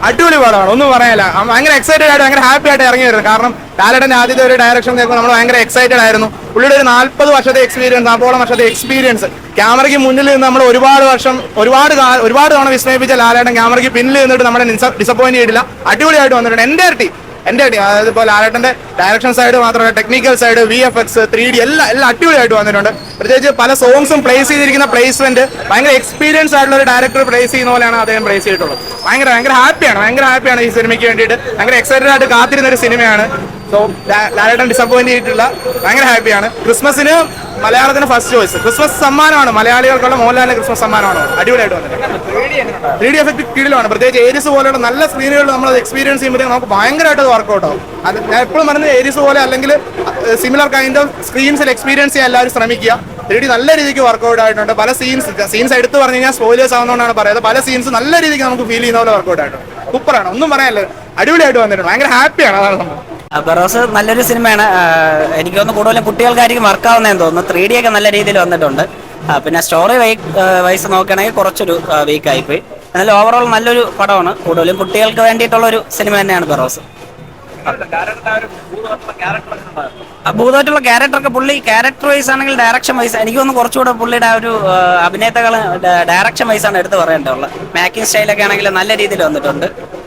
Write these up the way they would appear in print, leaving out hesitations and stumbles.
അടിപൊളി പടമാണ്, ഒന്നും പറയാനില്ല. ഭയങ്കര എക്സൈറ്റഡ് ആയിട്ട് ഭയങ്കര ഹാപ്പി ആയിട്ട് ഇറങ്ങി വരുന്നത്. കാരണം ലാലേട്ടന്റെ ആദ്യത്തെ ഒരു ഡയറക്ഷൻ കേൾക്കുമ്പോൾ നമ്മൾ ഭയങ്കര എക്സൈറ്റഡ് ആയിരുന്നു. പുള്ളിയുടെ ഒരു 40 വർഷത്തെ എക്സ്പീരിയൻസ്, 40 വർഷത്തെ എക്സ്പീരിയൻസ്, ക്യാമറയ്ക്ക് മുന്നിൽ നിന്ന് നമ്മൾ ഒരുപാട് തവണ വിസ്മയിപ്പിച്ച ലാലേട്ടൻ ക്യാമറയ്ക്ക് പിന്നിൽ നിന്നിട്ട് നമ്മളെ ഡിസപ്പോയിന്റ് ചെയ്തിട്ടില്ല. അടിപൊളിയായിട്ട് വന്നിട്ടുണ്ട്. എന്റെ ടീം അതായത് ഇപ്പോൾ ലാലേട്ടന്റെ ഡയറക്ഷൻ സൈഡ് മാത്രമല്ല, ടെക്നിക്കൽ സൈഡ്, VFX, 3D എല്ലാം അടിപൊളിയായിട്ട് വന്നിട്ടുണ്ട്. പ്രത്യേകിച്ച് പല സോങ്സും പ്ലേസ് ചെയ്തിരിക്കുന്ന പ്ലേസ്മെന്റ് ഭയങ്കര എക്സ്പീരിയൻസ് ആയിട്ടുള്ള ഒരു ഡയറക്ടർ പ്ലേസ് ചെയ്യുന്ന പോലെയാണ് അദ്ദേഹം പ്ലേസ് ചെയ്തിട്ടുള്ളത്. ഭയങ്കര ഹാപ്പിയാണ് ഈ സിനിമയ്ക്ക് വേണ്ടിയിട്ട്. ഭയങ്കര എക്സൈറ്റഡ് ആയിട്ട് കാത്തിരുന്ന ഒരു സിനിമയാണ്. സോ ലാലേട്ടൻ ഡിസപ്പോയിന്റ് ചെയ്തിട്ടില്ല, ഭയങ്കര ഹാപ്പിയാണ്. ക്രിസ്മസിന് മലയാളത്തിന് ഫസ്റ്റ് ചോയ്സ്, ക്രിസ്മസ് സമ്മാനമാണ് മലയാളികൾക്കുള്ള, മോഹൻലാലിന്റെ ക്രിസ്മസ് സമ്മാനമാണ്. അടിപൊളിയായിട്ട് വന്നിട്ടുണ്ട്. 3D എഫക്ട് കീഴിലാണ്. പ്രത്യേകിച്ച് ഏരിയസ് പോലെയുള്ള നല്ല സ്ക്രീനുകൾ നമ്മൾ എക്സ്പീരിയൻസ് ചെയ്യുമ്പോഴത്തേക്ക് നമുക്ക് ഭയങ്കരമായിട്ട് വർക്കൗട്ട് ആവും. അത് ഞാൻ എപ്പോഴും പറയുന്നത് ഏരിയസ് പോലെ അല്ലെങ്കിൽ സിമിലർ കൈൻഡ് ഓഫ് സ്ക്രീൻസിൽ എക്സ്പീരിയൻസ് ചെയ്യാൻ എല്ലാവരും ശ്രമിക്കുക. 3D നല്ല രീതിക്ക് വർക്കൗട്ട് ആയിട്ടുണ്ട്. പല സീൻസ് എടുത്ത് പറഞ്ഞു കഴിഞ്ഞാൽ സ്പോയിലേഴ്സ് ആവുന്നതുകൊണ്ടാണ് പറയുന്നത്. പല സീൻസ് നല്ല രീതിക്ക് നമുക്ക് ഫീൽ ചെയ്യുന്ന പോലെ വർക്കൗട്ട് ആയിട്ടുണ്ട്. സൂപ്പറാണ്, ഒന്നും പറയാനില്ല, അടിപൊളിയായിട്ട് വന്നിട്ടുണ്ട്. ഭയങ്കര ഹാപ്പിയാണ്, അതാണ് സംഭവം. ബറോസ് നല്ലൊരു സിനിമയാണ്. എനിക്ക് തോന്നുന്നു കൂടുതലും കുട്ടികൾക്കായിരിക്കും വർക്കാവുന്നതെന്ന് തോന്നുന്നു. 3D ഒക്കെ നല്ല രീതിയിൽ വന്നിട്ടുണ്ട്. പിന്നെ സ്റ്റോറി വൈസ് നോക്കുകയാണെങ്കിൽ കുറച്ചൊരു വീക്കായിപ്പോയി. എന്നാലും ഓവറോൾ നല്ലൊരു പടമാണ്. കൂടുതലും കുട്ടികൾക്ക് വേണ്ടിയിട്ടുള്ള ഒരു സിനിമ തന്നെയാണ് ബറോസ്. ഭൂതമായിട്ടുള്ള ക്യാരക്ടറൊക്കെ പുള്ളി ക്യാരക്ടർ വൈസ് ആണെങ്കിൽ ഡയറക്ഷൻ വൈസ് എനിക്ക് തോന്നുന്നു കുറച്ചുകൂടെ പുള്ളിയുടെ ഒരു അഭിനേതാക്കൾ ഡയറക്ഷൻ വൈസ് ആണ് എടുത്ത് പറയേണ്ടതുള്ളത്. മേക്കിംഗ് സ്റ്റൈലൊക്കെ ആണെങ്കിൽ നല്ല രീതിയിൽ വന്നിട്ടുണ്ട്.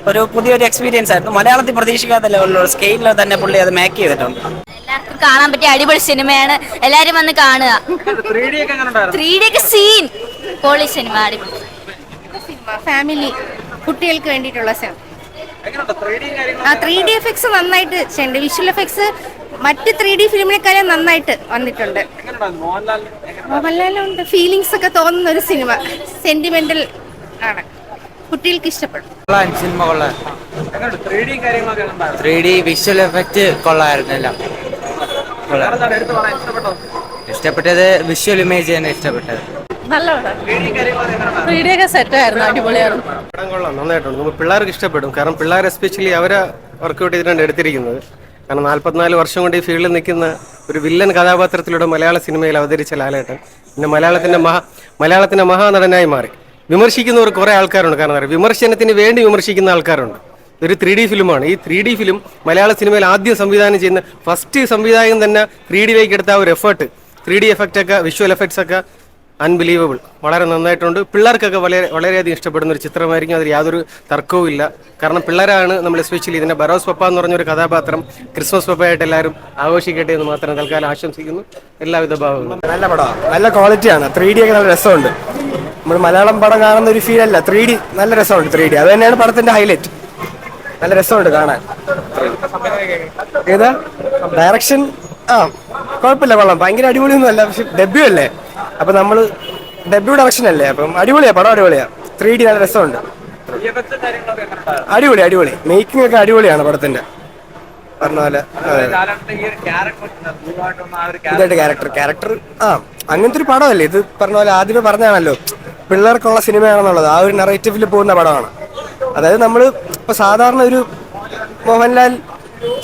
ഒരു പുതിയൊരു എക്സ്പീരിയൻസ് ആയിരുന്നു. മലയാളത്തിൽ പ്രതീക്ഷിക്കാത്ത ലെവലിലുള്ള സ്കെയിലിൽ തന്നെ പുള്ളി അത് മേക്ക് ചെയ്തിട്ടുണ്ട്. എല്ലാവർക്കും കാണാൻ പറ്റിയ അടിപൊളി സിനിമയാണ്, എല്ലാരും വന്ന് കാണുക. 3D ഒക്കെ സീൻ പൊളി സിനിമ, അടിപൊളി ഫാമിലി കുട്ടികൾക്ക് വേണ്ടിയിട്ടുള്ള സിനിമ. 3D എഫക്ട്സ് നന്നായിട്ട് ചെയ്യണ്ട്. വിഷ്വൽ എഫക്ട്സ് മറ്റ് 3D ഫിലിമിനെക്കാളും നന്നായിട്ട് വന്നിട്ടുണ്ട്. മോഹൻലാലുണ്ട്. ഫീലിങ്സ് ഒക്കെ തോന്നുന്ന ഒരു സിനിമ, സെന്റിമെന്റൽ ആണ്, കുട്ടികൾക്ക് ഇഷ്ടപ്പെടും. സിനിമ കൊള്ളാം. 3D visual effect കൊള്ളായിരുന്നില്ല. ഇഷ്ടപ്പെട്ടത് വിഷ്വൽ ഇമേജ് തന്നെ ഇഷ്ടപ്പെട്ടത്. നല്ല പടം. 3D ഒക്കെ സെറ്റ് ആയിരുന്നു, അടിപൊളിയായിരുന്നു. പടം കൊള്ളാം, നന്നായിട്ടുണ്ട്. നമുക്ക് പിള്ളേർക്ക് ഇഷ്ടപ്പെടും. കാരണം പിള്ളേർ എസ്പെഷ്യലി അവരെ വർക്കൗട്ട് ചെയ്തിട്ടാണ് എടുത്തിരിക്കുന്നത്. കാരണം 44 വർഷം കൊണ്ട് ഈ ഫീൽഡിൽ നിൽക്കുന്ന ഒരു വില്ലൻ കഥാപാത്രത്തിലൂടെ മലയാള സിനിമയിൽ അവതരിച്ച ലാലേട്ടൻ പിന്നെ മലയാളത്തിന്റെ മഹാനടനായി മാറി. വിമർശിക്കുന്നവർ കുറെ ആൾക്കാരുണ്ട്. കാരണം വിമർശനത്തിന് വേണ്ടി വിമർശിക്കുന്ന ആൾക്കാരുണ്ട്. ഒരു 3D ഫിലിമാണ്. ഈ 3D ഫിലിം മലയാള സിനിമയിൽ ആദ്യം സംവിധാനം ചെയ്യുന്ന ഫസ്റ്റ് സംവിധായകൻ തന്നെ 3Dയിലേക്ക് എടുത്ത ഒരു എഫേർട്ട്, 3D എഫക്റ്റ് ഒക്കെ, വിഷ്വൽ എഫക്ട്സ് ഒക്കെ അൺബിലീവബിൾ, വളരെ നന്നായിട്ടുണ്ട്. പിള്ളേർക്കൊക്കെ വളരെയധികം ഇഷ്ടപ്പെടുന്ന ഒരു ചിത്രമായിരിക്കും. അതിൽ യാതൊരു തർക്കവും ഇല്ല. കാരണം പിള്ളേരാണ് നമ്മൾ എസ്പെഷ്യലി ഇതിൻ്റെ ബറോസ് പപ്പ എന്ന് പറഞ്ഞൊരു കഥാപാത്രം ക്രിസ്മസ് പപ്പയായിട്ട് എല്ലാവരും ആഘോഷിക്കട്ടെ എന്ന് മാത്രം തൽക്കാലം ആശംസിക്കുന്നു. എല്ലാവിധ ഭാവങ്ങളും. നല്ല പടമാണ്, നല്ല ക്വാളിറ്റിയാണ്. 3D ഒക്കെ നല്ല രസമുണ്ട്. നമ്മൾ മലയാളം പടം കാണുന്ന ഒരു ഫീൽ അല്ല, 3D നല്ല രസമുണ്ട്. 3D അത് തന്നെയാണ് പടത്തിന്റെ ഹൈലൈറ്റ്. നല്ല രസമുണ്ട് കാണാൻ. ഏതാ ഡയറക്ഷൻ? കുഴപ്പമില്ല, കൊള്ളാം. ഭയങ്കര അടിപൊളിയൊന്നും അല്ല, പക്ഷെ ഡെബ്യൂ അല്ലേ, അപ്പൊ നമ്മള് ഡെബ്യൂ ഡയറക്ഷൻ അല്ലേ, അപ്പം അടിപൊളിയാ, പടം അടിപൊളിയാ. 3D നല്ല രസമുണ്ട്. അടിപൊളി മേക്കിംഗ് ഒക്കെ അടിപൊളിയാണ് പടത്തിന്റെ. പറഞ്ഞ പോലെ ഇതായിട്ട് ക്യാരക്ടർ അങ്ങനത്തെ ഒരു പടമല്ലേ ഇത്. പറഞ്ഞ പോലെ ആദ്യമേ പറഞ്ഞാണല്ലോ പിള്ളേർക്കുള്ള സിനിമയാണെന്നുള്ളത്. ആ ഒരു നറേറ്റീവിൽ പോകുന്ന പടമാണ്. അതായത് നമ്മൾ ഇപ്പൊ സാധാരണ ഒരു മോഹൻലാൽ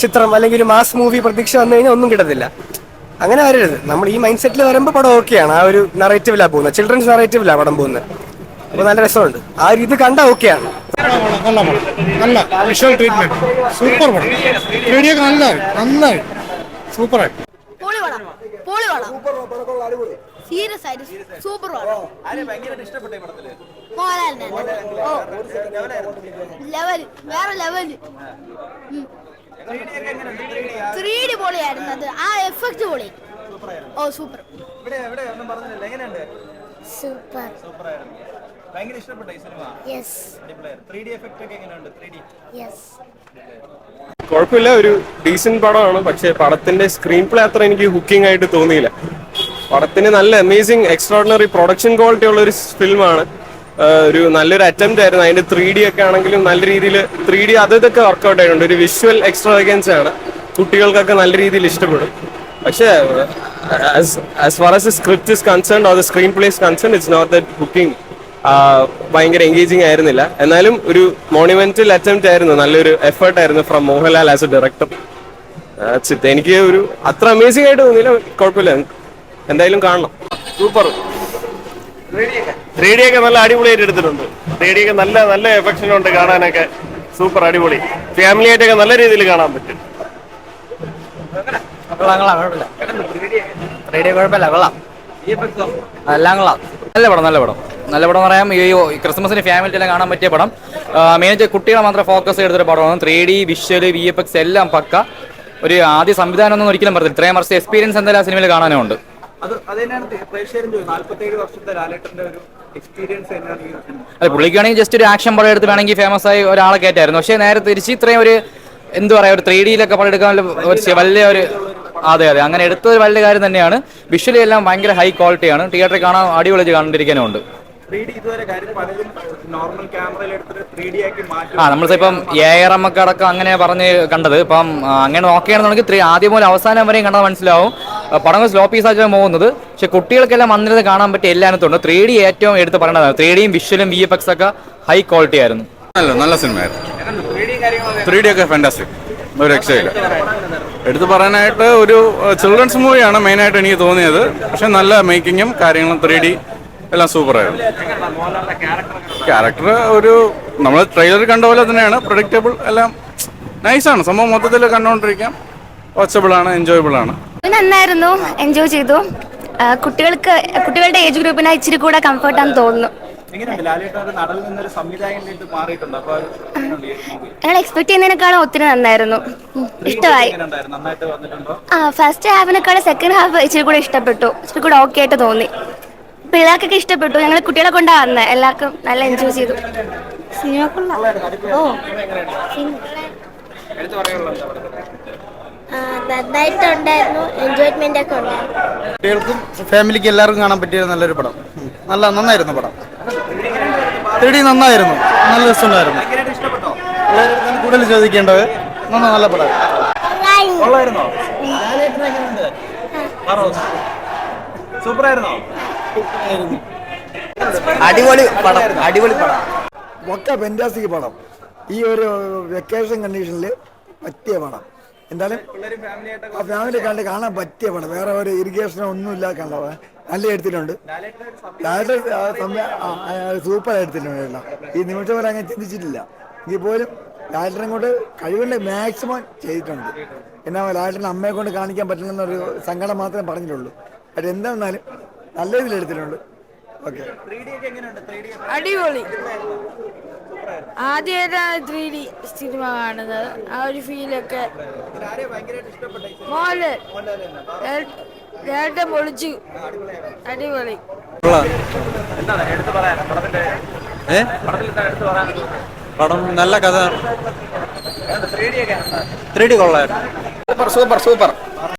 ചിത്രം അല്ലെങ്കിൽ ഒരു മാസ് മൂവി പ്രതീക്ഷ വന്നു കഴിഞ്ഞാൽ ഒന്നും കിട്ടത്തില്ല. അങ്ങനെ വരരുത്. നമ്മൾ ഈ മൈൻഡ് സെറ്റിൽ വരുമ്പോൾ പടം ഓക്കെയാണ്. ആ ഒരു നറേറ്റീവിലാണ് പോകുന്നത്, ചിൽഡ്രൻസ് നറേറ്റീവിലാണ് പടം പോകുന്നത്. അപ്പൊ നല്ല രസമുണ്ട്. ആ ഒരു ഇത് കണ്ടാൽ ഓക്കെയാണ്. നല്ല വിഷ്വൽ ട്രീറ്റ്മെന്റ്, സൂപ്പർ പടം. 3D ഒക്കെ നന്നായി സൂപ്പറായി. സീരിയസ് ആയിട്ട് സൂപ്പർ വേറെ ലെവല്. 3D പൊളിയായിരുന്നു. അത് ആ എഫക്ട് പൊളി. ഓ സൂപ്പർ സൂപ്പർ. ഭയങ്കര ഇഷ്ടപ്പെട്ട ഈ സിനിമ. യെസ്. 3D എഫക്റ്റ് ഒക്കെ എങ്ങനെയുണ്ട്? 3D yes. കുഴപ്പമില്ല, ഒരു ഡീസന്റ് പടമാണ്. പക്ഷെ പടത്തിന്റെ സ്ക്രീൻ പ്ലേ അത്ര എനിക്ക് ഹുക്കിംഗ് ആയിട്ട് തോന്നിയില്ല. പടത്തിന് നല്ല അമേസിംഗ് എക്സ്ട്രോർഡിനറി പ്രൊഡക്ഷൻ ക്വാളിറ്റി ഉള്ള ഒരു ഫിലിമാണ്. ഒരു നല്ലൊരു അറ്റംപ്റ്റ് ആയിരുന്നു. അതിന്റെ 3D ഒക്കെ ആണെങ്കിലും നല്ല രീതിയിൽ 3D അതൊക്കെ വർക്ക്ഔട്ട് ആയിട്ടുണ്ട്. ഒരു വിഷ്വൽ എക്സ്ട്രാവഗൻസ് ആണ്, കുട്ടികൾക്കൊക്കെ നല്ല രീതിയിൽ ഇഷ്ടപ്പെടും. പക്ഷേ as far as the script is concerned or the screenplay is concerned, it's not that hooking. ഭയങ്കര എൻഗേജിങ് ആയിരുന്നില്ല. എന്നാലും ഒരു മോണുമെന്റൽ അറ്റംപ്റ്റ് ആയിരുന്നു, നല്ലൊരു എഫേർട്ട് ആയിരുന്നു from Mohanlal as a director. എനിക്ക് ഒരു അത്ര അമേസിംഗ് ആയിട്ട് തോന്നിയില്ല. കുഴപ്പമില്ല, എന്തായാലും കാണണം. സൂപ്പർ. 3D ഒക്കെ നല്ല അടിപൊളിയായിട്ട് എടുത്തിട്ടുണ്ട്. 3D ഒക്കെ നല്ല എഫക്ഷൻ ഉണ്ട് കാണാനൊക്കെ. സൂപ്പർ അടിപൊളി ഫാമിലി ആയിട്ടൊക്കെ നല്ല രീതിയിൽ കാണാൻ പറ്റും. നല്ല പടം നല്ല പടം നല്ല പടം എന്ന് പറയാം. ഈ ക്രിസ്മസിന് ഫാമിലിയെല്ലാം കാണാൻ പറ്റിയ പടം. മെയിനായിട്ട് കുട്ടികളെ മാത്രം ഫോക്കസ് ചെയ്തെടുത്തൊരു പടമാണ്. 3D വിഷ്വൽ VFX എല്ലാം പക്ക. ഒരു ആദ്യ സംവിധാനം ഒന്നും ഒരിക്കലും പറഞ്ഞില്ല. ഇത്രയും വർഷം എക്സ്പീരിയൻസ് എന്തായാലും ആ സിനിമയിൽ കാണാനും ഉണ്ട്. അത് തന്നെയാണ് പ്രേക്ഷകരും ചോദിക്കുന്നത്. 47 വർഷത്തെ ലാലേട്ടന്റെ ഒരു എക്സ്പീരിയൻസ് തന്നെയാണ് ഈ സിനിമ. അതെ, പുള്ളിക്കാണെങ്കിൽ ജസ്റ്റ് ഒരു ആക്ഷൻ പടം എടുത്ത് വേണമെങ്കിൽ ഫേമസ് ആയി ഒരാളെ കയറ്റായിരുന്നു. പക്ഷേ നേരെ തിരിച്ച് ഇത്രയും ഒരു എന്താ പറയുക, ഒരു 3Dയിലൊക്കെ പടം എടുക്കാൻ വലിയ ഒരു അതെ അങ്ങനെ എടുത്തത് വലിയ കാര്യം തന്നെയാണ്. വിഷ്വലി എല്ലാം ഭയങ്കര ഹൈ ക്വാളിറ്റിയാണ്. തിയേറ്ററിൽ കാണാൻ അടിപൊളി കണ്ടിരിക്കാനും ഉണ്ട്. 3D ഇതുവരെ കാര്യം പലരും നോർമൽ ക്യാമറയിൽ എടുത്തിട്ട് 3D ആക്കി മാറ്റും. നമ്മളിപ്പം ARM ഒക്കെ അടക്കം അങ്ങനെ പറഞ്ഞ് കണ്ടത്. ഇപ്പം അങ്ങനെ നോക്കുകയാണെന്നുണ്ടെങ്കിൽ ആദ്യം മുതൽ അവസാനം വരെയും കണ്ടാൽ മനസ്സിലാവും പടങ്ങൾ സ്ലോ പീസാച്ചാണ് പോകുന്നത്. പക്ഷെ കുട്ടികൾക്കെല്ലാം വന്നിരുന്ന് കാണാൻ പറ്റിയ എല്ലാത്തിനും 3D ഏറ്റവും എടുത്ത് പറയേണ്ടതാണ്. 3Dയും വിഷ്വലും VFX ഒക്കെ ഹൈ ക്വാളിറ്റി ആയിരുന്നു. നല്ല സിനിമയായിരുന്നു. 3D ഒക്കെ ഫാന്റാസ്റ്റിക്, ഒരു രക്ഷയില്ല. എടുത്തു പറയാനായിട്ട് ഒരു ചിൽഡ്രൻസ് മൂവിയാണ് മെയിനായിട്ട് എനിക്ക് തോന്നിയത്. പക്ഷെ നല്ല മേക്കിങ്ങും കാര്യങ്ങളും 3D എല്ലാം സൂപ്പറായിരുന്നു. ക്യാരക്ടർ ഒരു നമ്മൾ ട്രെയിലർ കണ്ട പോലെ തന്നെയാണ്, പ്രഡിക്റ്റബിൾ എല്ലാം നൈസാണ്. സംഭവം മൊത്തത്തിൽ കണ്ടുകൊണ്ടിരിക്കാം, വാച്ചബിൾ ആണ്, എൻജോയബിൾ ആണ്. നന്നായിരുന്നു, എൻജോയ് ചെയ്തു. കുട്ടികളുടെ ഏജ് ഗ്രൂപ്പിന് ഇച്ചിരി കൂടെ കംഫർട്ടാന്ന് തോന്നുന്നു. എങ്ങനെയുണ്ട് ലാലേട്ടൻ ഒരു നടനിൽ നിന്നൊരു സംവിധായകനിലേക്ക് മാറിയിട്ടുണ്ട്. അപ്പോൾ ഞങ്ങൾ എക്സ്പെക്ട് ചെയ്യുന്നതിനേക്കാളും ഒത്തിരി നന്നായിരുന്നു, ഇഷ്ടമായി. നന്നായിട്ട് വന്നിട്ടുണ്ടോ? ഫസ്റ്റ് ഹാഫിനേക്കാളും സെക്കൻഡ് ഹാഫ് ഇച്ചിരി കൂടെ ഇഷ്ടപ്പെട്ടു, ഇച്ചിരി കൂടെ ഓക്കെ ആയിട്ട് തോന്നി. പിള്ളേർക്കൊക്കെ ഇഷ്ടപ്പെട്ടു. ഞങ്ങൾ കുട്ടികളെ കൊണ്ടാണ് വന്നത്, എല്ലാവർക്കും നല്ല എൻജോയ് ചെയ്തു. സിനിമ നന്നായിട്ടുണ്ടായിരുന്നു, എൻജോയ്മെന്റ് ഒക്കെ ഉണ്ടായിരുന്നു. കുട്ടികൾക്കും ഫാമിലിക്കും എല്ലാവർക്കും കാണാൻ പറ്റിയ നല്ലൊരു പടം. നന്നായിരുന്നു പടം. 3D നന്നായിരുന്നു, നല്ല രസമുണ്ടായിരുന്നു. കൂടുതൽ ചോദിക്കേണ്ടത് നല്ല പടം. കൊള്ളായിരുന്നോ? സൂപ്പറായിരുന്നോ? അടിപൊളി പടം. ഒക്കെ ഫാന്റാസ്റ്റിക് പടം. ഈ ഒരു വെക്കേഷൻ കണ്ടീഷനിൽ പറ്റിയ പടം. എന്തായാലും ഫാമിലി കണ്ട് കാണാൻ പറ്റിയ പടം. വേറെ ഒരു ഇറിഗേഷനോ ഒന്നുമില്ല, കണ്ടത് നല്ല എടുത്തിട്ടുണ്ട്. സൂപ്പർ എടുത്തിട്ടുണ്ട്. ഈ നിമിഷം വരെ അങ്ങനെ ചിന്തിച്ചിട്ടില്ല. എങ്കിൽ പോലും ലാലേട്ടനെ കൊണ്ട് കഴിവിൻ്റെ മാക്സിമം ചെയ്തിട്ടുണ്ട്. എന്നാ ലാലേട്ടൻ അമ്മയെ കൊണ്ട് കാണിക്കാൻ പറ്റില്ലെന്നൊരു സങ്കടം മാത്രമേ പറഞ്ഞിട്ടുള്ളൂ. അത് എന്താണെന്നാലും നല്ല രീതിയിൽ എടുത്തിട്ടുണ്ട്. ഓക്കെ, അടിപൊളി. ആദ്യമായിട്ടാണ് 3D സിനിമ കാണുന്നത്. ആ ഒരു ഫീലൊക്കെ നേരത്തെ പൊളിച്ചു. അടിപൊളി. പടം നല്ല കഥ. 3D കൊള്ളായിരുന്നു. സൂപ്പർ